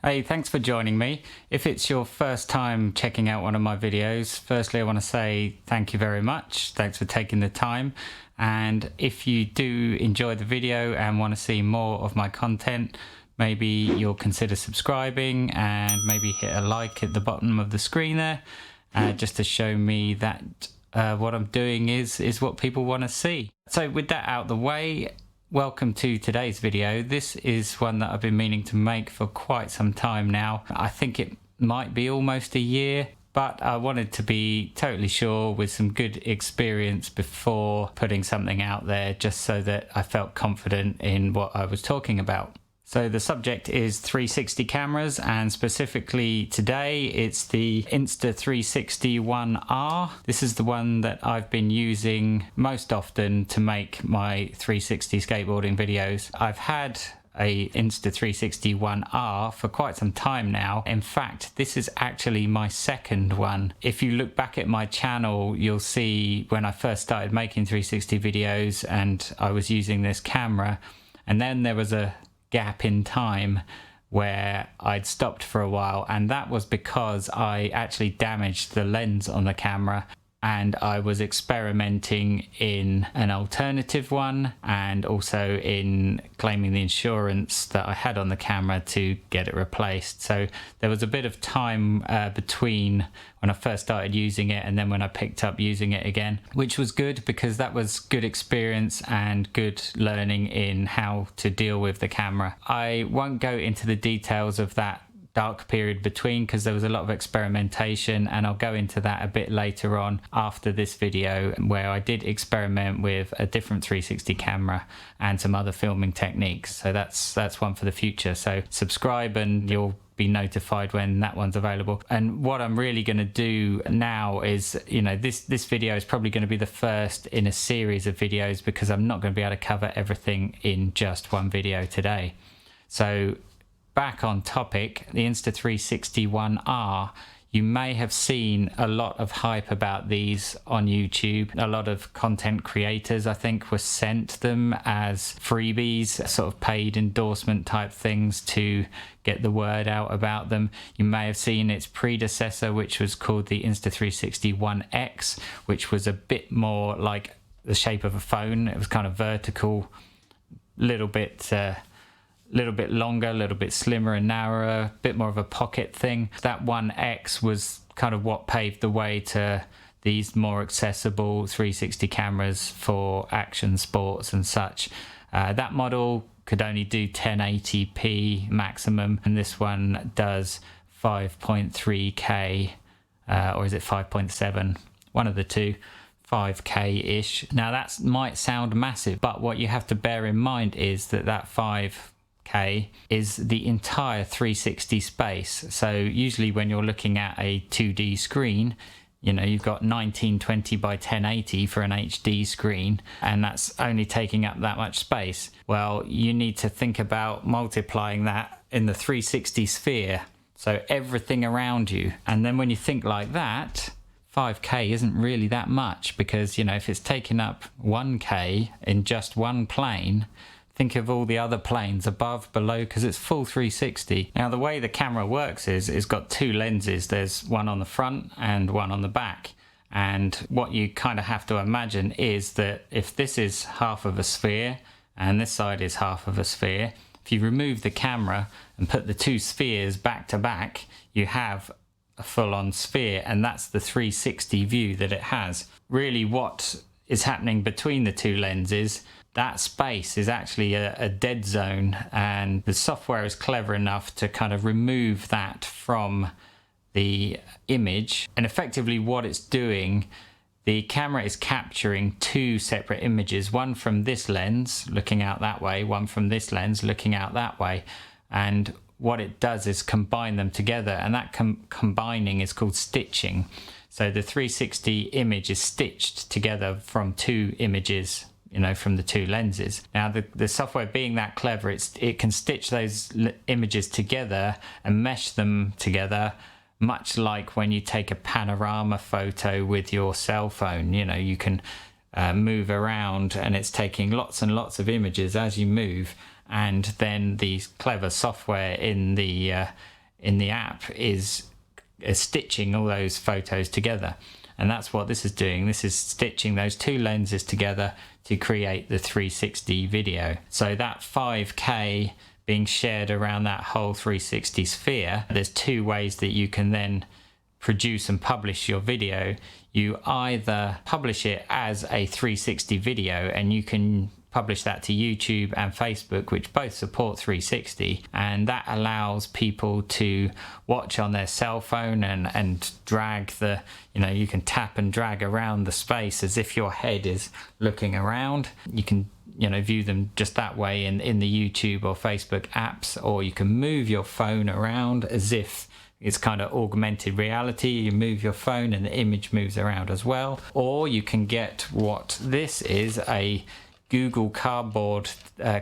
Hey, thanks for joining me. If it's your first time checking out one of my videos, firstly I want to say thank you very much. Thanks for taking the time. And if you do enjoy the video and want to see more of my content, maybe you'll consider subscribing and maybe hit a like at the bottom of the screen there, just to show me that what I'm doing is what people want to see. So with that out the way, welcome to today's video. This is one that I've been meaning to make for quite some time now. I think it might be almost a year, but I wanted to be totally sure with some good experience before putting something out there, just so that I felt confident in what I was talking about. So the subject is 360 cameras, and specifically today it's the Insta360 One R. This is the one that I've been using most often to make my 360 skateboarding videos. I've had a Insta360 One R for quite some time now. In fact, this is actually my second one. If you look back at my channel, you'll see when I first started making 360 videos and I was using this camera, and then there was a gap in time where I'd stopped for a while, and that was because I actually damaged the lens on the camera, and I was experimenting in an alternative one and also in claiming the insurance that I had on the camera to get it replaced. So there was a bit of time between when I first started using it and then when I picked up using it again, which was good because that was good experience and good learning in how to deal with the camera. I won't go into the details of that dark period between because there was a lot of experimentation, and I'll go into that a bit later on after this video, where I did experiment with a different 360 camera and some other filming techniques. So that's one for the future. So subscribe and you'll be notified when that one's available. And what I'm really going to do now is, you know, this video is probably going to be the first in a series of videos because I'm not going to be able to cover everything in just one video today. So back on topic, the Insta360 One R, you may have seen a lot of hype about these on YouTube. A lot of content creators, I think, were sent them as freebies, sort of paid endorsement type things to get the word out about them. You may have seen its predecessor, which was called the Insta360 One X, which was a bit more like the shape of a phone. It was kind of vertical, little bit longer, a little bit slimmer and narrower, a bit more of a pocket thing. That One X was kind of what paved the way to these more accessible 360 cameras for action sports and such. That model could only do 1080p maximum, and this one does 5.3K, or is it 5.7? One of the two. 5K-ish. Now that might sound massive, but what you have to bear in mind is that 5K is the entire 360 space. So usually when you're looking at a 2D screen, you know, you've got 1920 by 1080 for an HD screen, and that's only taking up that much space. Well, you need to think about multiplying that in the 360 sphere, so everything around you. And then when you think like that, 5K isn't really that much, because, you know, if it's taking up 1K in just one plane, think of all the other planes above, below, because it's full 360. Now the way the camera works is it's got two lenses. There's one on the front and one on the back. And what you kind of have to imagine is that if this is half of a sphere and this side is half of a sphere, if you remove the camera and put the two spheres back to back, you have a full-on sphere, and that's the 360 view that it has. Really what is happening between the two lenses, that space is actually a dead zone, and the software is clever enough to kind of remove that from the image. And effectively what it's doing, the camera is capturing two separate images, one from this lens looking out that way, one from this lens looking out that way, and what it does is combine them together, and that combining is called stitching. So the 360 image is stitched together from two images, you know, from the two lenses. Now the software being that clever, it can stitch those images together and mesh them together, much like when you take a panorama photo with your cell phone. You know, you can move around and it's taking lots and lots of images as you move, and then the clever software in the app is stitching all those photos together. And that's what this is doing. This is stitching those two lenses together to create the 360 video. So that 5K being shared around that whole 360 sphere, there's two ways that you can then produce and publish your video. You either publish it as a 360 video, and you can publish that to YouTube and Facebook, which both support 360, and that allows people to watch on their cell phone and drag the, you can tap and drag around the space as if your head is looking around. You can view them just that way in the YouTube or Facebook apps, or you can move your phone around as if it's kind of augmented reality. You move your phone and the image moves around as well. Or you can get what this is, a Google Cardboard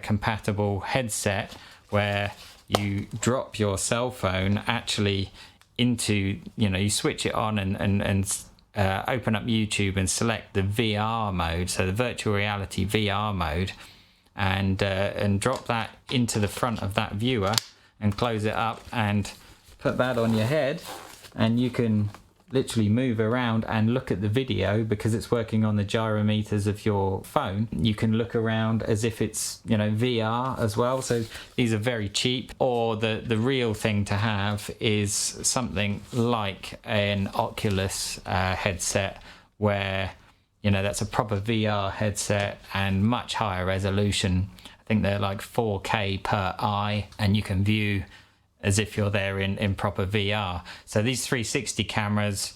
compatible headset, where you drop your cell phone actually into, you switch it on and open up YouTube and select the VR mode, so the virtual reality VR mode, and drop that into the front of that viewer and close it up and put that on your head, and you can literally move around and look at the video because it's working on the gyrometers of your phone. You can look around as if it's VR as well. So these are very cheap. Or the real thing to have is something like an Oculus headset, where that's a proper VR headset and much higher resolution. I think they're like 4K per eye, and you can view as if you're there in proper VR. So these 360 cameras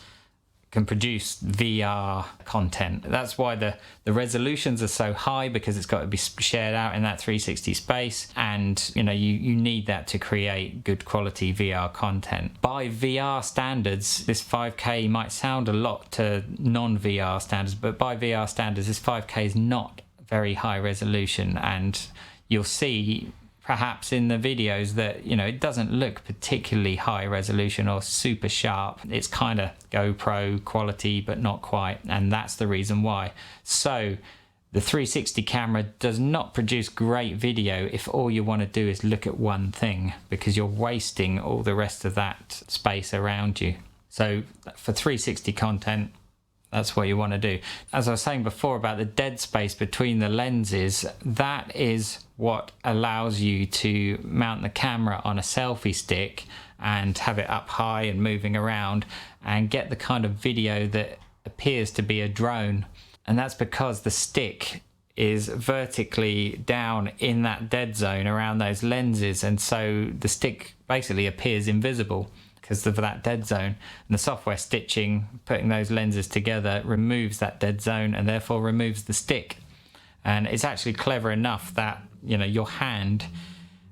can produce VR content. That's why the resolutions are so high, because it's got to be shared out in that 360 space, and you need that to create good quality VR content. By VR standards, this 5K might sound a lot to non-VR standards, but by VR standards, this 5K is not very high resolution, and you'll see perhaps in the videos that it doesn't look particularly high resolution or super sharp. It's kind of GoPro quality, but not quite, and that's the reason why. So the 360 camera does not produce great video if all you want to do is look at one thing, because you're wasting all the rest of that space around you. So for 360 content, that's what you want to do. As I was saying before about the dead space between the lenses, that is what allows you to mount the camera on a selfie stick and have it up high and moving around and get the kind of video that appears to be a drone. And that's because the stick is vertically down in that dead zone around those lenses, and so the stick basically appears invisible because of that dead zone. And the software stitching, putting those lenses together, removes that dead zone and therefore removes the stick. And it's actually clever enough that your hand,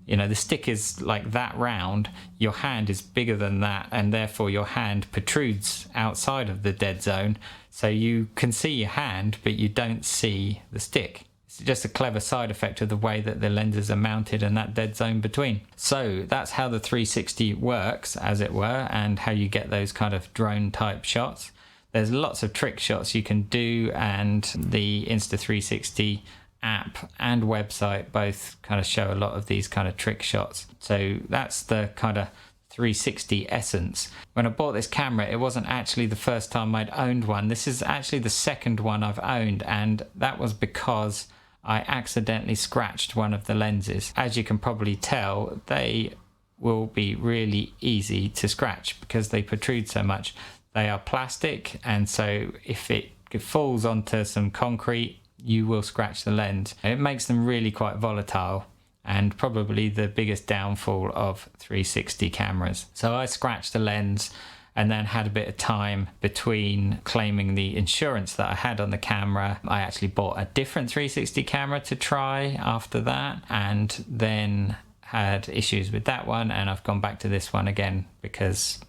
the stick is like that round, your hand is bigger than that, and therefore your hand protrudes outside of the dead zone, so you can see your hand but you don't see the stick. It's just a clever side effect of the way that the lenses are mounted and that dead zone between. So that's how the 360 works, as it were, and how you get those kind of drone type shots. There's lots of trick shots you can do, and the Insta360 app and website both kind of show a lot of these kind of trick shots. So that's the kind of 360 essence. When I bought this camera, it wasn't actually the first time I'd owned one. This is actually the second one I've owned, and that was because I accidentally scratched one of the lenses. As you can probably tell, they will be really easy to scratch because they protrude so much. They are plastic, and so if it falls onto some concrete, you will scratch the lens. It makes them really quite volatile, and probably the biggest downfall of 360 cameras. So I scratched the lens and then had a bit of time between claiming the insurance that I had on the camera. I actually bought a different 360 camera to try after that, and then had issues with that one, and I've gone back to this one again because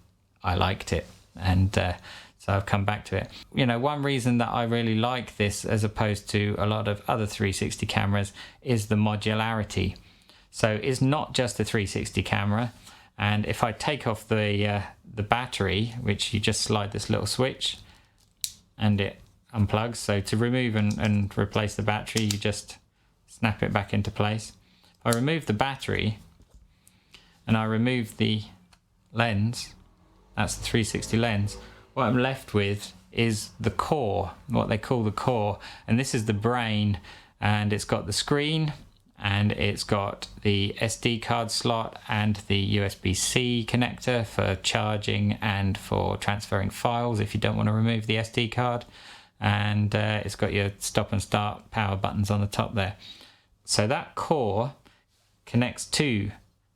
I liked it, and so I've come back to it. One reason that I really like this as opposed to a lot of other 360 cameras is the modularity. So it's not just a 360 camera, and if I take off the battery, which you just slide this little switch and it unplugs. So to remove and replace the battery, you just snap it back into place. I remove the battery and I remove the lens, that's the 360 lens, what I'm left with is the core, what they call the core, and this is the brain, and it's got the screen and it's got the SD card slot and the USB-C connector for charging and for transferring files if you don't want to remove the SD card, and it's got your stop and start power buttons on the top there. So that core connects to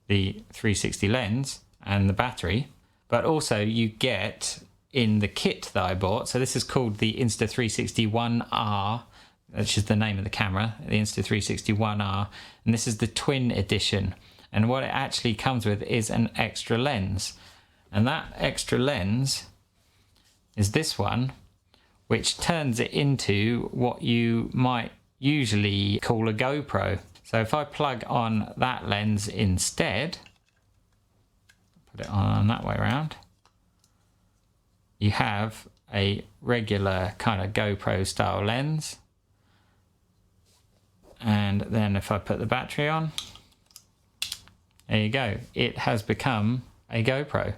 the 360 lens and the battery, but also you get in the kit that I bought, so this is called the Insta360 One R, which is the name of the camera, the Insta360 One R, and this is the twin edition, and what it actually comes with is an extra lens, and that extra lens is this one, which turns it into what you might usually call a GoPro. So if I plug on that lens instead, put it on that way around, you have a regular kind of GoPro style lens. And then if I put the battery on, there you go. It has become a GoPro,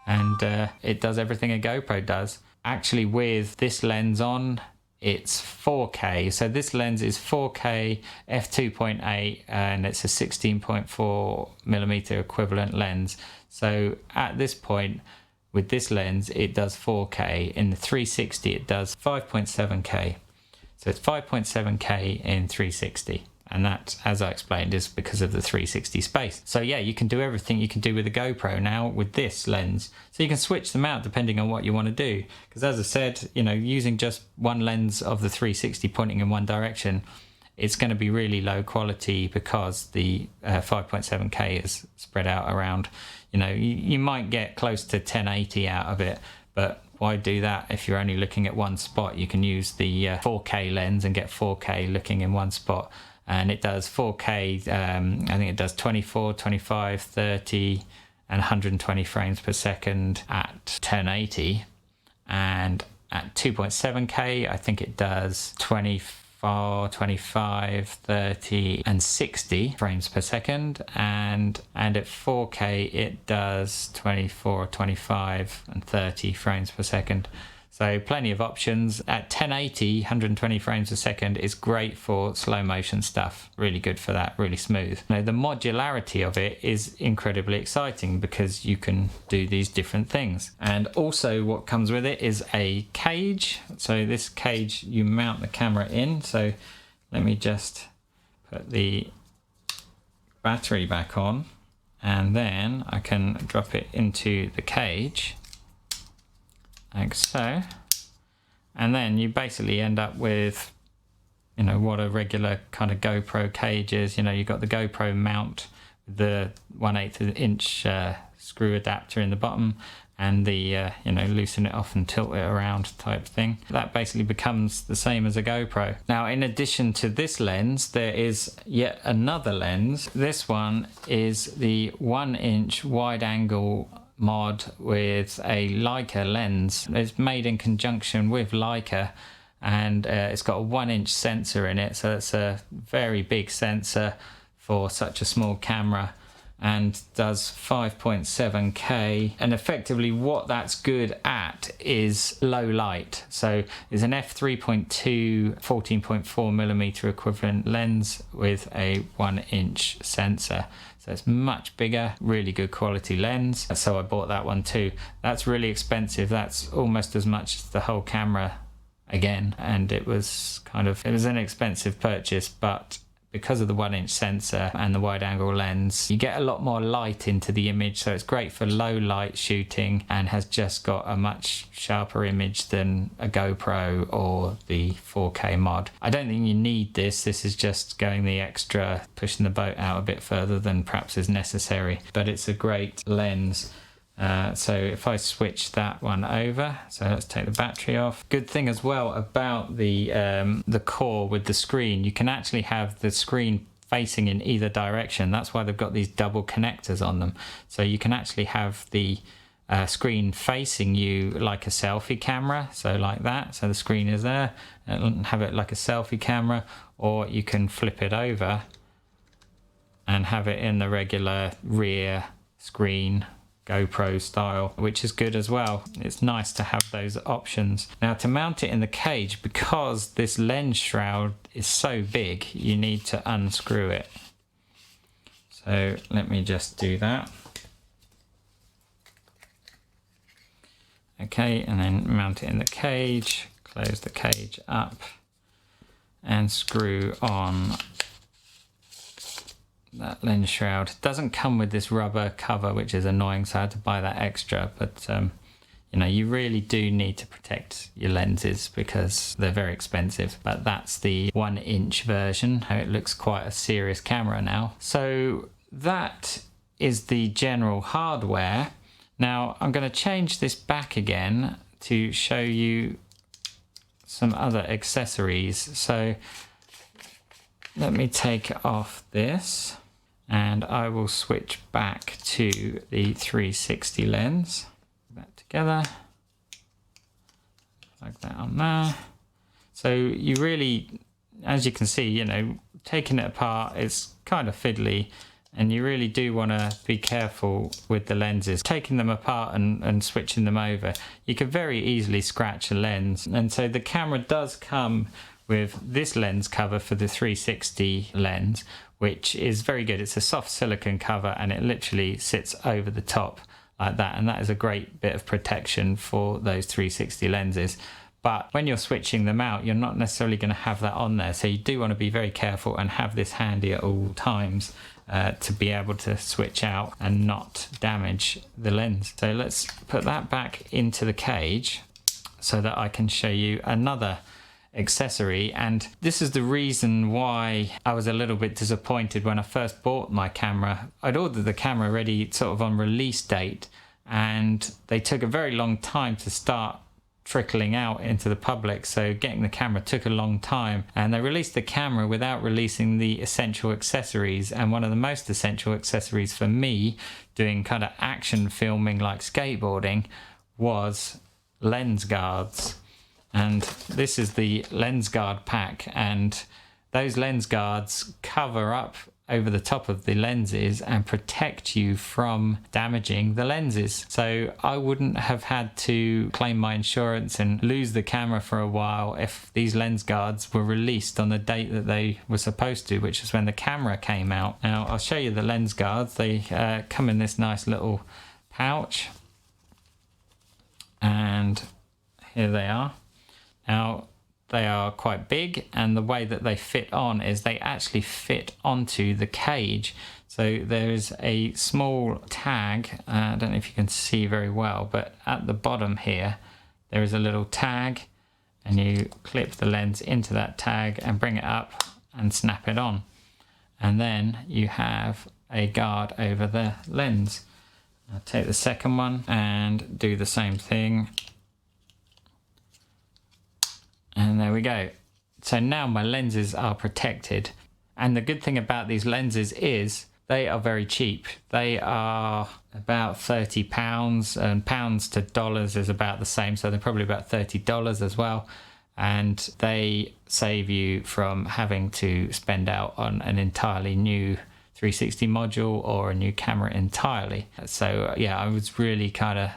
and it does everything a GoPro does. Actually, with this lens on, it's 4K. So this lens is 4K f2.8, and it's a 16.4mm equivalent lens. So at this point, with this lens, it does 4K. In the 360, it does 5.7K. So it's 5.7K in 360. And that, as I explained, is because of the 360 space. So yeah, you can do everything you can do with a GoPro now with this lens. So you can switch them out depending on what you want to do. Because as I said, you know, using just one lens of the 360 pointing in one direction, it's going to be really low quality because the 5.7K is spread out around. You know, you might get close to 1080 out of it, but why do that if you're only looking at one spot? You can use the 4K lens and get 4K looking in one spot. And it does 4K, I think it does 24, 25, 30, and 120 frames per second at 1080. And at 2.7K, I think it does 24, 25, 30, and 60 frames per second. And at 4K, it does 24, 25, and 30 frames per second. So plenty of options. At 1080, 120 frames a second is great for slow motion stuff. Really good for that, really smooth. Now the modularity of it is incredibly exciting because you can do these different things. And also what comes with it is a cage. So this cage, you mount the camera in. So let me just put the battery back on, and then I can drop it into the cage. Like so, and then you basically end up with, you know, what a regular kind of GoPro cage is. You know, you've got the GoPro mount with the 1/8 inch screw adapter in the bottom, and the you know, loosen it off and tilt it around type thing. That basically becomes the same as a GoPro. Now, in addition to this lens, there is yet another lens. This one is the 1-inch wide angle mod with a Leica lens. It's made in conjunction with Leica, and it's got a 1-inch sensor in it, so it's a very big sensor for such a small camera, and does 5.7K. And effectively what that's good at is low light. So it's an f3.2 14.4mm equivalent lens with a 1-inch sensor. So it's much bigger, really good quality lens. So I bought that one too. That's really expensive. That's almost as much as the whole camera again. And it was an expensive purchase, but because of the 1-inch sensor and the wide angle lens, you get a lot more light into the image. So it's great for low light shooting and has just got a much sharper image than a GoPro or the 4K mod. I don't think you need this. This is just going the extra, pushing the boat out a bit further than perhaps is necessary, but it's a great lens. So if I switch that one over, so let's take the battery off. Good thing as well about the core with the screen, you can actually have the screen facing in either direction. That's why they've got these double connectors on them. So you can actually have the screen facing you like a selfie camera, so like that. So the screen is there, and have it like a selfie camera, or you can flip it over and have it in the regular rear screen GoPro style, which is good as well. It's nice to have those options. Now to mount it in the cage, because this lens shroud is so big, you need to unscrew it. So let me just do that. Okay, and then mount it in the cage, close the cage up and screw on that lens shroud. It doesn't come with this rubber cover, which is annoying, so I had to buy that extra, but you know, you really do need to protect your lenses because they're very expensive. But that's the 1-inch version. It looks quite a serious camera now. So that is the general hardware. Now I'm going to change this back again to show you some other accessories. So let me take off this and I will switch back to the 360 lens. That together, like that on there. So you really, as you can see, you know, taking it apart is kind of fiddly, and you really do want to be careful with the lenses. Taking them apart and switching them over, you could very easily scratch a lens. And so the camera does come with this lens cover for the 360 lens, which is very good. It's a soft silicone cover and it literally sits over the top like that, and that is a great bit of protection for those 360 lenses. But when you're switching them out, you're not necessarily going to have that on there, so you do want to be very careful and have this handy at all times to be able to switch out and not damage the lens. So let's put that back into the cage so that I can show you another accessory. And this is the reason why I was a little bit disappointed when I first bought my camera. I'd ordered the camera ready sort of on release date, and they took a very long time to start trickling out into the public, so getting the camera took a long time, and they released the camera without releasing the essential accessories. And one of the most essential accessories for me doing kind of action filming like skateboarding was lens guards. And this is the lens guard pack, and those lens guards cover up over the top of the lenses and protect you from damaging the lenses. So I wouldn't have had to claim my insurance and lose the camera for a while if these lens guards were released on the date that they were supposed to, which is when the camera came out. Now I'll show you the lens guards. They come in this nice little pouch, and here they are. Now they are quite big, and the way that they fit on is they actually fit onto the cage. So there's a small tag, I don't know if you can see very well, but at the bottom here there is a little tag, and you clip the lens into that tag and bring it up and snap it on, and then you have a guard over the lens. I'll take the second one and do the same thing. And there we go. So now my lenses are protected. And the good thing about these lenses is they are very cheap. They are about £30, and pounds to dollars is about the same. So they're probably about $30 as well. And they save you from having to spend out on an entirely new 360 module or a new camera entirely. So yeah, I was really kind of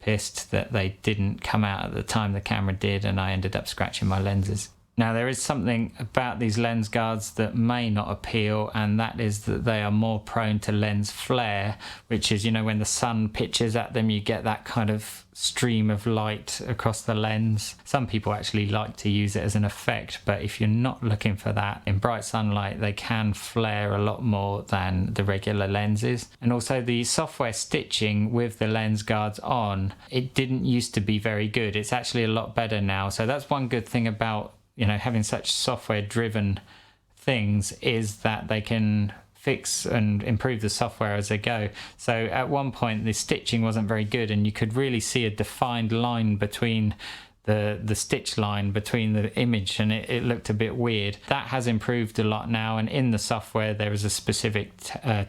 pissed that they didn't come out at the time the camera did, and I ended up scratching my lenses. Now there is something about these lens guards that may not appeal, and that is that they are more prone to lens flare, which is, you know, when the sun pitches at them you get that kind of stream of light across the lens. Some people actually like to use it as an effect, but if you're not looking for that in bright sunlight, they can flare a lot more than the regular lenses. And also the software stitching with the lens guards on, it didn't used to be very good. It's actually a lot better now. So that's one good thing about, you know, having such software driven things, is that they can fix and improve the software as they go. So at one point the stitching wasn't very good, and you could really see a defined line between the stitch line between the image, and it looked a bit weird. That has improved a lot now, and in the software there is a specific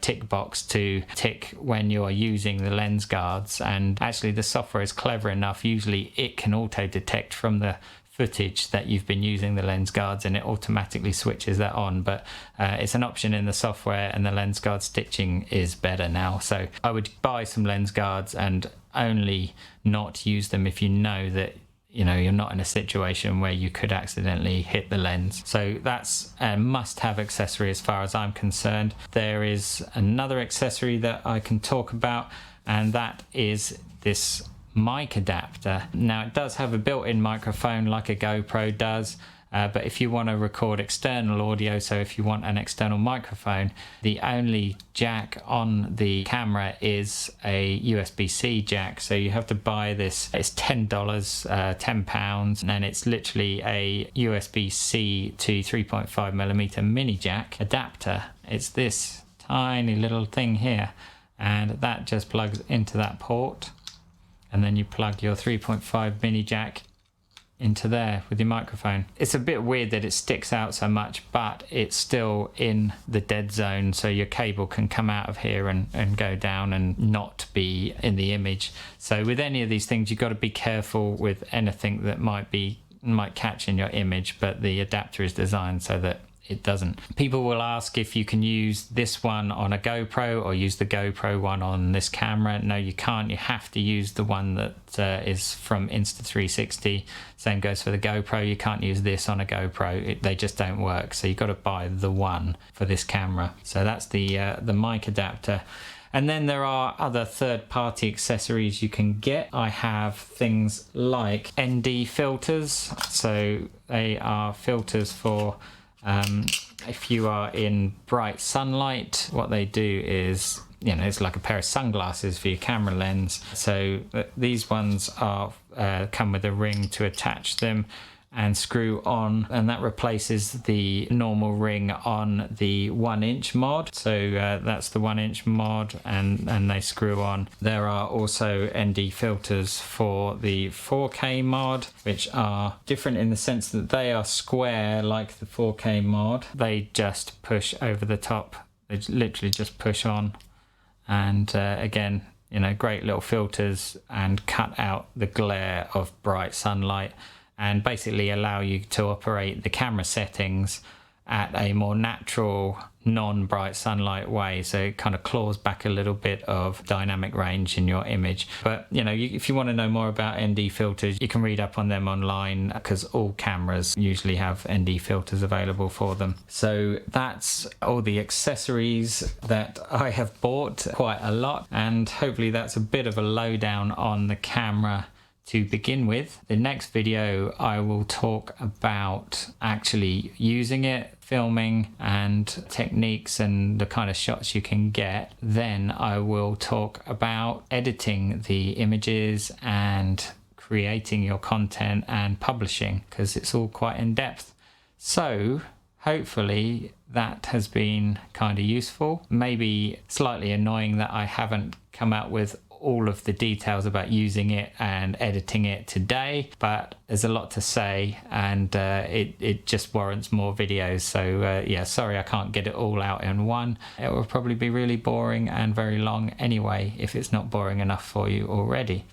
tick box to tick when you are using the lens guards, and actually the software is clever enough. Usually it can auto detect from the footage that you've been using the lens guards, and it automatically switches that on. But it's an option in the software, and the lens guard stitching is better now. So I would buy some lens guards and only not use them if you know that you're not in a situation where you could accidentally hit the lens. So that's a must-have accessory as far as I'm concerned. There is another accessory that I can talk about, and that is this mic adapter. Now it does have a built-in microphone like a GoPro does, but if you want to record external audio, so if you want an external microphone, the only jack on the camera is a USB-C jack. So you have to buy this. It's $10, £10, and it's literally a USB-C to 3.5mm mini jack adapter. It's this tiny little thing here, and that just plugs into that port, and then you plug your 3.5 mini jack into there with your microphone. It's a bit weird that it sticks out so much, but it's still in the dead zone, so your cable can come out of here and go down and not be in the image. So with any of these things, you've got to be careful with anything that might catch in your image, but the adapter is designed so that it doesn't. People will ask if you can use this one on a GoPro or use the GoPro one on this camera. No, you can't. You have to use the one that is from Insta360. Same goes for the GoPro. You can't use this on a GoPro. They just don't work. So you've got to buy the one for this camera. So that's the mic adapter. And then there are other third-party accessories you can get. I have things like ND filters. So they are filters for if you are in bright sunlight. What they do is, it's like a pair of sunglasses for your camera lens. So these ones are come with a ring to attach them and screw on, and that replaces the normal ring on the 1-inch mod. So that's the 1-inch mod, and they screw on. There are also ND filters for the 4K mod, which are different in the sense that they are square like the 4K mod. They just push over the top. They literally just push on, and again, great little filters, and cut out the glare of bright sunlight, and basically allow you to operate the camera settings at a more natural, non-bright sunlight way. So it kind of claws back a little bit of dynamic range in your image. But if you want to know more about ND filters, you can read up on them online, because all cameras usually have ND filters available for them. So that's all the accessories that I have bought, quite a lot, and hopefully that's a bit of a lowdown on the camera to begin with. The next video I will talk about actually using it, filming, and techniques and the kind of shots you can get. Then I will talk about editing the images and creating your content and publishing, because it's all quite in depth. So hopefully that has been kind of useful. Maybe slightly annoying that I haven't come out with all of the details about using it and editing it today, but there's a lot to say, and it just warrants more videos. So yeah, sorry I can't get it all out in one. It will probably be really boring and very long anyway, if it's not boring enough for you already.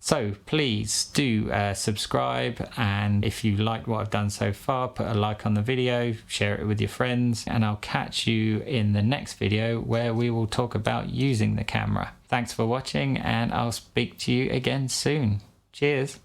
So please do subscribe, and if you liked what I've done so far, put a like on the video, share it with your friends, and I'll catch you in the next video where we will talk about using the camera. Thanks for watching, and I'll speak to you again soon. Cheers.